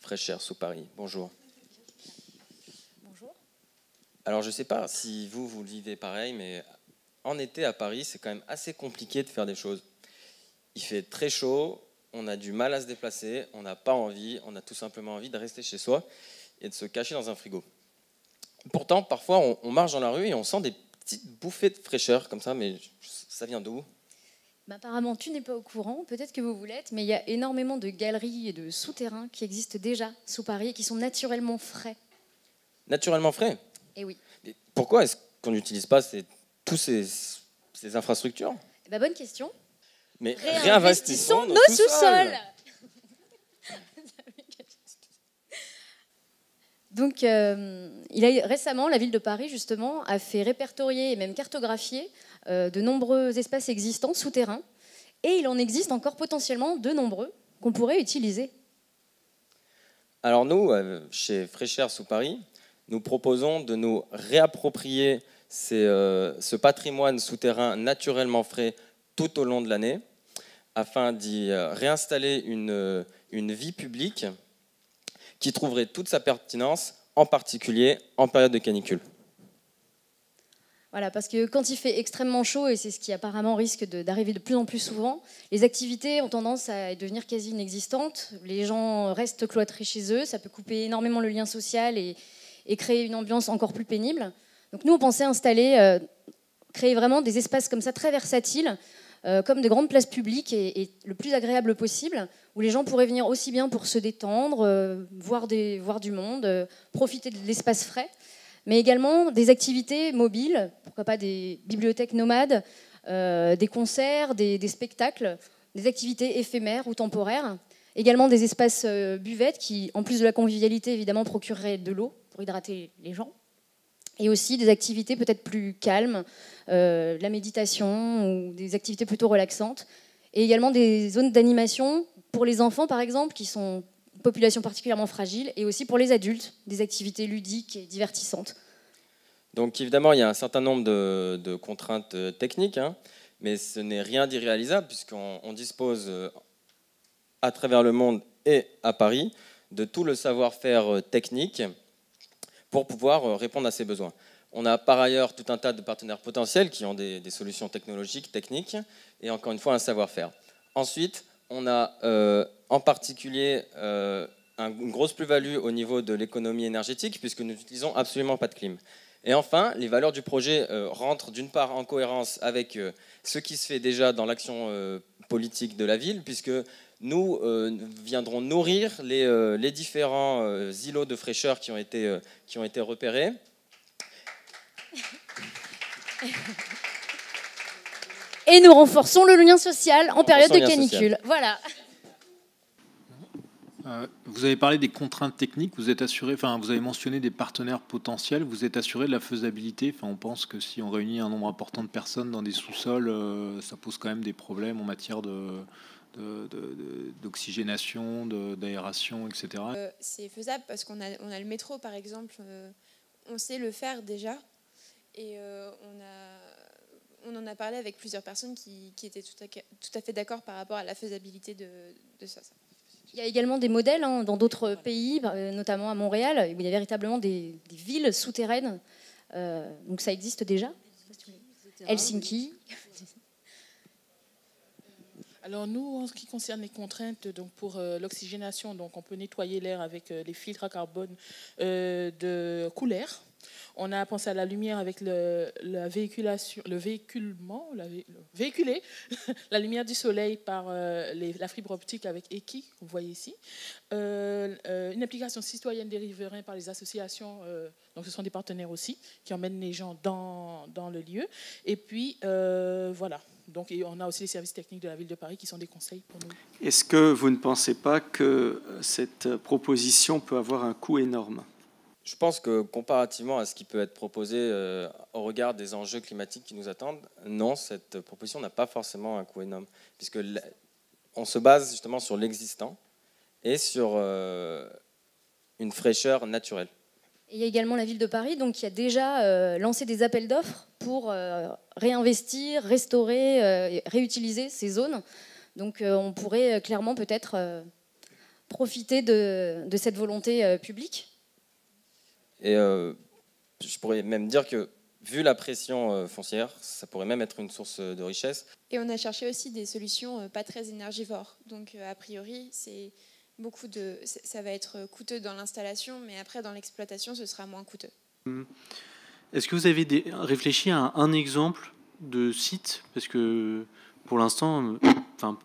Fraîcheur sous Paris. Bonjour. Bonjour. Alors, je ne sais pas si vous le vivez pareil, mais en été à Paris, c'est quand même assez compliqué de faire des choses. Il fait très chaud, on a du mal à se déplacer, on n'a pas envie, on a tout simplement envie de rester chez soi et de se cacher dans un frigo. Pourtant, parfois, on marche dans la rue et on sent des petites bouffées de fraîcheur comme ça, mais ça vient d'où ? Apparemment, tu n'es pas au courant, peut-être que vous l'êtes, mais il y a énormément de galeries et de souterrains qui existent déjà sous Paris et qui sont naturellement frais. Naturellement frais ? Eh oui. Mais pourquoi est-ce qu'on n'utilise pas tous ces infrastructures ? Bonne question. Mais réinvestissons nos sous-sols. Donc, récemment, la ville de Paris, justement, a fait répertorier et même cartographier de nombreux espaces existants souterrains. Et il en existe encore potentiellement de nombreux qu'on pourrait utiliser. Alors nous, chez Fraîcheur sous Paris, nous proposons de nous réapproprier ce patrimoine souterrain naturellement frais tout au long de l'année, afin d'y réinstaller une vie publique qui trouverait toute sa pertinence, en particulier en période de canicule. Voilà, parce que quand il fait extrêmement chaud, et c'est ce qui apparemment risque d'arriver de plus en plus souvent, les activités ont tendance à devenir quasi inexistantes. Les gens restent cloîtrés chez eux, ça peut couper énormément le lien social et créer une ambiance encore plus pénible. Donc nous, on pensait créer vraiment des espaces comme ça, très versatiles, comme de grandes places publiques et le plus agréable possible, où les gens pourraient venir aussi bien pour se détendre, voir du monde, profiter de l'espace frais, mais également des activités mobiles, pourquoi pas des bibliothèques nomades, des concerts, des spectacles, des activités éphémères ou temporaires, également des espaces buvettes qui, en plus de la convivialité, évidemment, procureraient de l'eau pour hydrater les gens, et aussi des activités peut-être plus calmes, la méditation ou des activités plutôt relaxantes, et également des zones d'animation pour les enfants, par exemple, qui sont une population particulièrement fragile, et aussi pour les adultes, des activités ludiques et divertissantes. Donc évidemment, il y a un certain nombre de contraintes techniques, mais ce n'est rien d'irréalisable, puisqu'on dispose à travers le monde et à Paris de tout le savoir-faire technique pour pouvoir répondre à ces besoins. On a par ailleurs tout un tas de partenaires potentiels qui ont des solutions technologiques, techniques, et encore une fois un savoir-faire. Ensuite, on a en particulier une grosse plus-value au niveau de l'économie énergétique, puisque nous n'utilisons absolument pas de clim. Et enfin, les valeurs du projet rentrent d'une part en cohérence avec ce qui se fait déjà dans l'action politique de la ville, puisque nous viendrons nourrir les différents îlots de fraîcheur qui ont été repérés. Et nous renforçons le lien social en période de canicule. Voilà. Vous avez parlé des contraintes techniques, vous avez mentionné des partenaires potentiels, vous êtes assuré de la faisabilité. On pense que si on réunit un nombre important de personnes dans des sous-sols, ça pose quand même des problèmes en matière d'oxygénation, d'aération, etc. C'est faisable parce qu'on a le métro, par exemple, on sait le faire déjà. Et on en a parlé avec plusieurs personnes qui étaient tout à fait d'accord par rapport à la faisabilité de ça. Il y a également des modèles dans d'autres pays, notamment à Montréal, où il y a véritablement des villes souterraines. Donc ça existe déjà. Helsinki. Alors nous, en ce qui concerne les contraintes, donc pour l'oxygénation, donc on peut nettoyer l'air avec les filtres à carbone de Coulair. On a pensé à la lumière avec véhiculer la lumière du soleil par la fibre optique avec Eki, que vous voyez ici. Une application citoyenne des riverains par les associations, donc ce sont des partenaires aussi, qui emmènent les gens dans le lieu. Et puis, voilà. Donc, on a aussi les services techniques de la ville de Paris qui sont des conseils pour nous. Est-ce que vous ne pensez pas que cette proposition peut avoir un coût énorme ? Je pense que comparativement à ce qui peut être proposé au regard des enjeux climatiques qui nous attendent, non, cette proposition n'a pas forcément un coût énorme, puisqu'on se base justement sur l'existant et sur une fraîcheur naturelle. Et il y a également la ville de Paris qui a déjà lancé des appels d'offres pour réinvestir, restaurer, réutiliser ces zones. Donc on pourrait clairement peut-être profiter de cette volonté publique. Et je pourrais même dire que, vu la pression foncière, ça pourrait même être une source de richesse. Et on a cherché aussi des solutions pas très énergivores. Donc, a priori, ça va être coûteux dans l'installation, mais après, dans l'exploitation, ce sera moins coûteux. Est-ce que vous avez réfléchi à un exemple de site? Parce que, pour l'instant,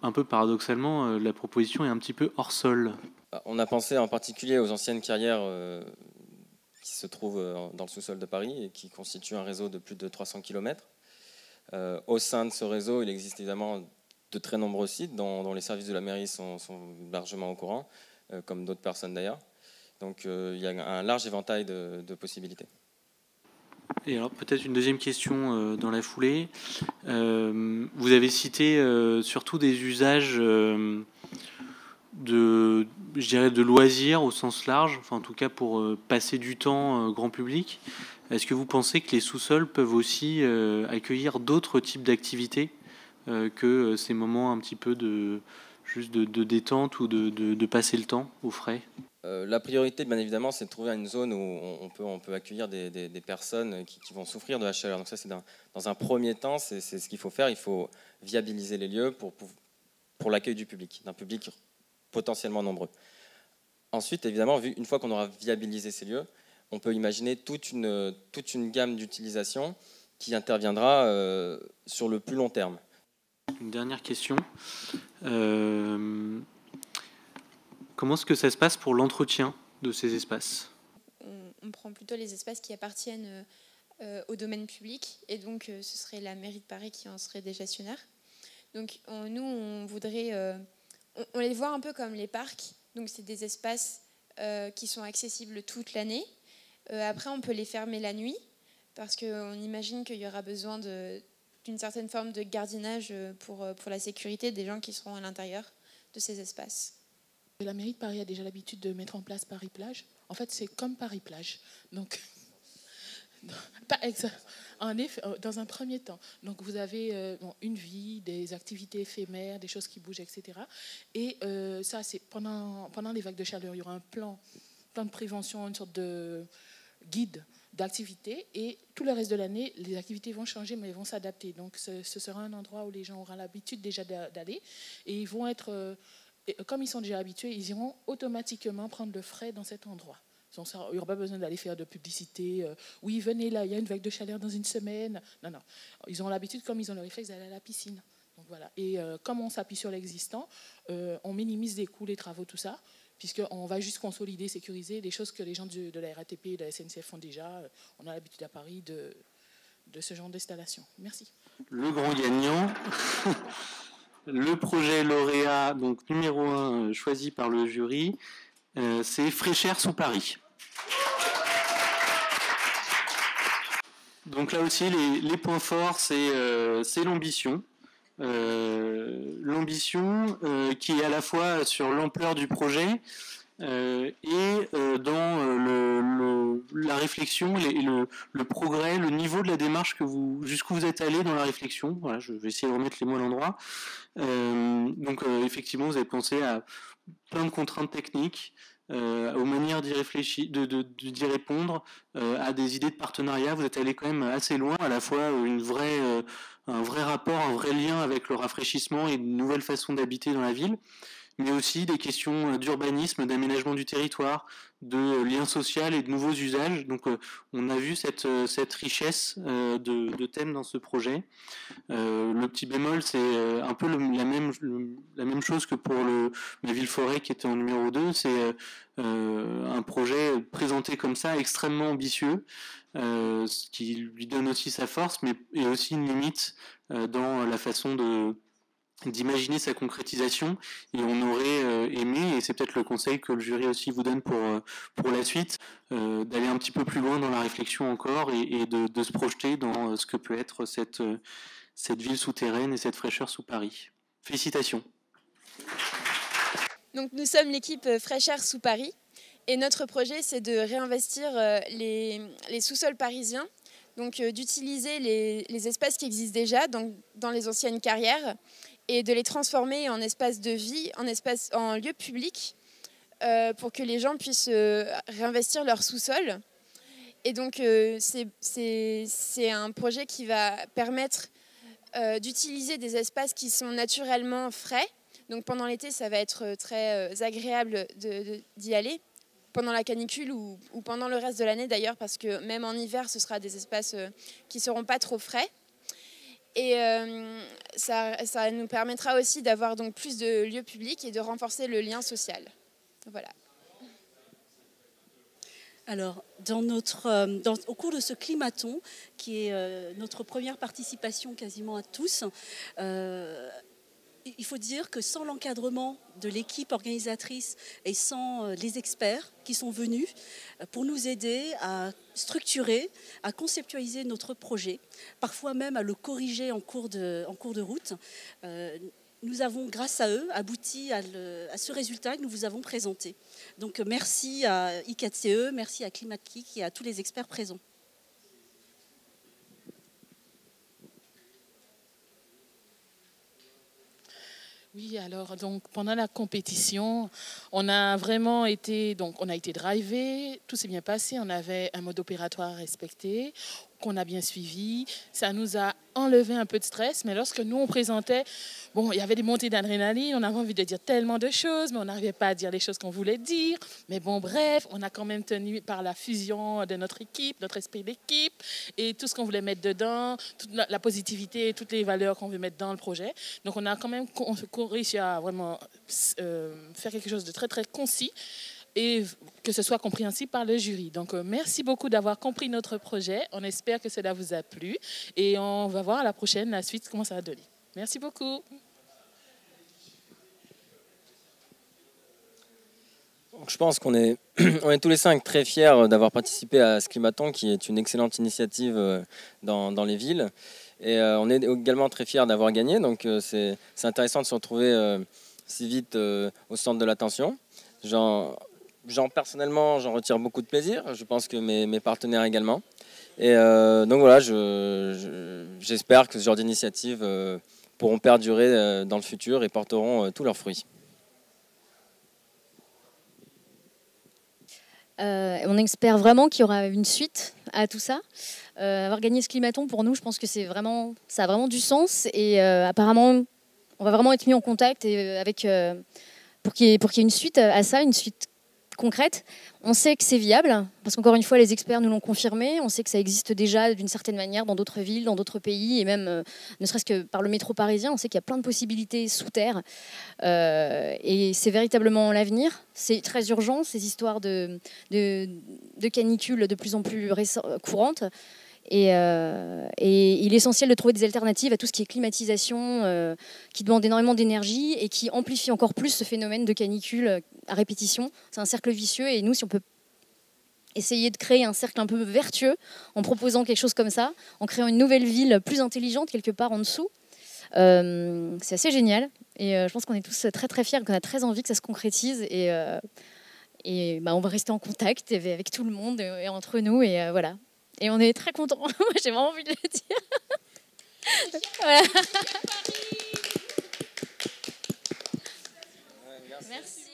un peu paradoxalement, la proposition est un petit peu hors sol. On a pensé en particulier aux anciennes carrières qui se trouvent dans le sous-sol de Paris et qui constituent un réseau de plus de 300 km. Au sein de ce réseau, il existe évidemment de très nombreux sites dont les services de la mairie sont largement au courant, comme d'autres personnes d'ailleurs. Donc il y a un large éventail de possibilités. Et alors peut-être une deuxième question dans la foulée. Vous avez cité surtout des usages de loisirs au sens large, enfin en tout cas pour passer du temps grand public. Est-ce que vous pensez que les sous-sols peuvent aussi accueillir d'autres types d'activités que ces moments un petit peu de détente ou de passer le temps au frais? La priorité, bien évidemment, c'est de trouver une zone où on peut accueillir des personnes qui vont souffrir de la chaleur. Donc ça, c'est dans un premier temps, c'est ce qu'il faut faire. Il faut viabiliser les lieux pour l'accueil du public, d'un public potentiellement nombreux. Ensuite, évidemment, une fois qu'on aura viabilisé ces lieux, on peut imaginer toute une gamme d'utilisation qui interviendra sur le plus long terme. Une dernière question. Comment est-ce que ça se passe pour l'entretien de ces espaces? On prend plutôt les espaces qui appartiennent au domaine public, et donc ce serait la mairie de Paris qui en serait des gestionnaires. Donc nous, on voudrait... on les voit un peu comme les parcs, donc c'est des espaces qui sont accessibles toute l'année. Après, on peut les fermer la nuit, parce qu'on imagine qu'il y aura besoin d'une certaine forme de gardiennage pour la sécurité des gens qui seront à l'intérieur de ces espaces. La mairie de Paris a déjà l'habitude de mettre en place Paris-Plage. En fait, c'est comme Paris-Plage. Donc, en effet, dans un premier temps. Donc, vous avez une vie, des activités éphémères, des choses qui bougent, etc. Et ça, c'est pendant les vagues de chaleur, il y aura un plan de prévention, une sorte de guide d'activités. Et tout le reste de l'année, les activités vont changer, mais elles vont s'adapter. Donc, ce sera un endroit où les gens auront l'habitude déjà d'aller. Et ils vont être... comme ils sont déjà habitués, ils iront automatiquement prendre le frais dans cet endroit. Il n'y aura pas besoin d'aller faire de publicité. Oui, venez là, il y a une vague de chaleur dans une semaine. Non, non. Ils ont l'habitude, comme ils ont le réflexe, d'aller à la piscine. Donc, voilà. Et comme on s'appuie sur l'existant, on minimise les coûts, les travaux, tout ça, puisqu'on va juste consolider, sécuriser des choses que les gens de la RATP et de la SNCF font déjà. On a l'habitude à Paris de ce genre d'installation. Merci. Le grand gagnant... Le projet lauréat, donc numéro 1, choisi par le jury, c'est Fréchères sous Paris. Donc là aussi, les points forts, c'est l'ambition. L'ambition qui est à la fois sur l'ampleur du projet et dans la réflexion et le progrès, le niveau de la démarche jusqu'où vous êtes allé dans la réflexion. Voilà, je vais essayer de remettre les mots à l'endroit. Donc effectivement, vous avez pensé à plein de contraintes techniques, aux manières d'y réfléchir, d'y répondre, à des idées de partenariat. Vous êtes allé quand même assez loin, à la fois un vrai rapport, un vrai lien avec le rafraîchissement et une nouvelle façon d'habiter dans la ville, mais aussi des questions d'urbanisme, d'aménagement du territoire, de lien social et de nouveaux usages. Donc on a vu cette richesse de thèmes dans ce projet. Le petit bémol, c'est un peu la même chose que pour la Ville-Forêt qui était en numéro 2. C'est un projet présenté comme ça, extrêmement ambitieux, ce qui lui donne aussi sa force, mais et aussi une limite dans la façon d'imaginer sa concrétisation, et on aurait aimé, et c'est peut-être le conseil que le jury aussi vous donne pour la suite, d'aller un petit peu plus loin dans la réflexion encore et de se projeter dans ce que peut être cette ville souterraine et cette fraîcheur sous Paris. Félicitations. Donc nous sommes l'équipe Fraîcheur sous Paris, et notre projet c'est de réinvestir les sous-sols parisiens, donc d'utiliser les espaces qui existent déjà dans les anciennes carrières, et de les transformer en espaces de vie, en lieux publics, pour que les gens puissent réinvestir leur sous-sol. Et donc, c'est un projet qui va permettre d'utiliser des espaces qui sont naturellement frais. Donc, pendant l'été, ça va être très agréable d'y aller. Pendant la canicule ou pendant le reste de l'année d'ailleurs, parce que même en hiver, ce sera des espaces qui ne seront pas trop frais. Et ça nous permettra aussi d'avoir donc plus de lieux publics et de renforcer le lien social. Voilà. Alors, au cours de ce climaton, qui est notre première participation quasiment à tous, il faut dire que sans l'encadrement de l'équipe organisatrice et sans les experts qui sont venus pour nous aider à structurer, à conceptualiser notre projet, parfois même à le corriger en cours de route, nous avons, grâce à eux, abouti à ce résultat que nous vous avons présenté. Donc merci à I4CE, merci à ClimatKick et à tous les experts présents. Oui, alors donc pendant la compétition, on a vraiment été drivé, tout s'est bien passé, on avait un mode opératoire respecté, qu'on a bien suivi, ça nous a enlevé un peu de stress, mais lorsque nous on présentait, bon, il y avait des montées d'adrénaline, on avait envie de dire tellement de choses, mais on n'arrivait pas à dire les choses qu'on voulait dire, mais bon, bref, on a quand même tenu par la fusion de notre équipe, notre esprit d'équipe, et tout ce qu'on voulait mettre dedans, toute la positivité, toutes les valeurs qu'on veut mettre dans le projet. Donc on a quand même réussi à vraiment faire quelque chose de très très concis, et que ce soit compréhensible par le jury. Donc, merci beaucoup d'avoir compris notre projet. On espère que cela vous a plu. Et on va voir à la prochaine, la suite, comment ça va donner. Merci beaucoup. Donc, je pense qu'on est, on est tous les 5 très fiers d'avoir participé à ce climaton, qui est une excellente initiative dans les villes. Et on est également très fiers d'avoir gagné. Donc, c'est intéressant de se retrouver si vite au centre de l'attention. Personnellement, j'en retire beaucoup de plaisir. Je pense que mes partenaires également. Et donc voilà, j'espère que ce genre d'initiatives pourront perdurer dans le futur et porteront tous leurs fruits. On espère vraiment qu'il y aura une suite à tout ça. Avoir gagné ce climaton, pour nous, je pense que ça a vraiment du sens. Et apparemment, on va vraiment être mis en contact pour qu'il y ait une suite à ça, une suite concrète. On sait que c'est viable, parce qu'encore une fois, les experts nous l'ont confirmé. On sait que ça existe déjà d'une certaine manière dans d'autres villes, dans d'autres pays, et même ne serait-ce que par le métro parisien. On sait qu'il y a plein de possibilités sous terre. Et c'est véritablement l'avenir. C'est très urgent, ces histoires de canicules de plus en plus courantes. Et il est essentiel de trouver des alternatives à tout ce qui est climatisation, qui demande énormément d'énergie et qui amplifie encore plus ce phénomène de canicule à répétition. C'est un cercle vicieux, et nous, si on peut essayer de créer un cercle un peu vertueux en proposant quelque chose comme ça, en créant une nouvelle ville plus intelligente quelque part en dessous, c'est assez génial. Et je pense qu'on est tous très très fiers, qu'on a très envie que ça se concrétise. Et on va rester en contact avec tout le monde et entre nous. Et voilà. Et on est très contents. Moi, j'ai vraiment envie de le dire. Voilà. Merci.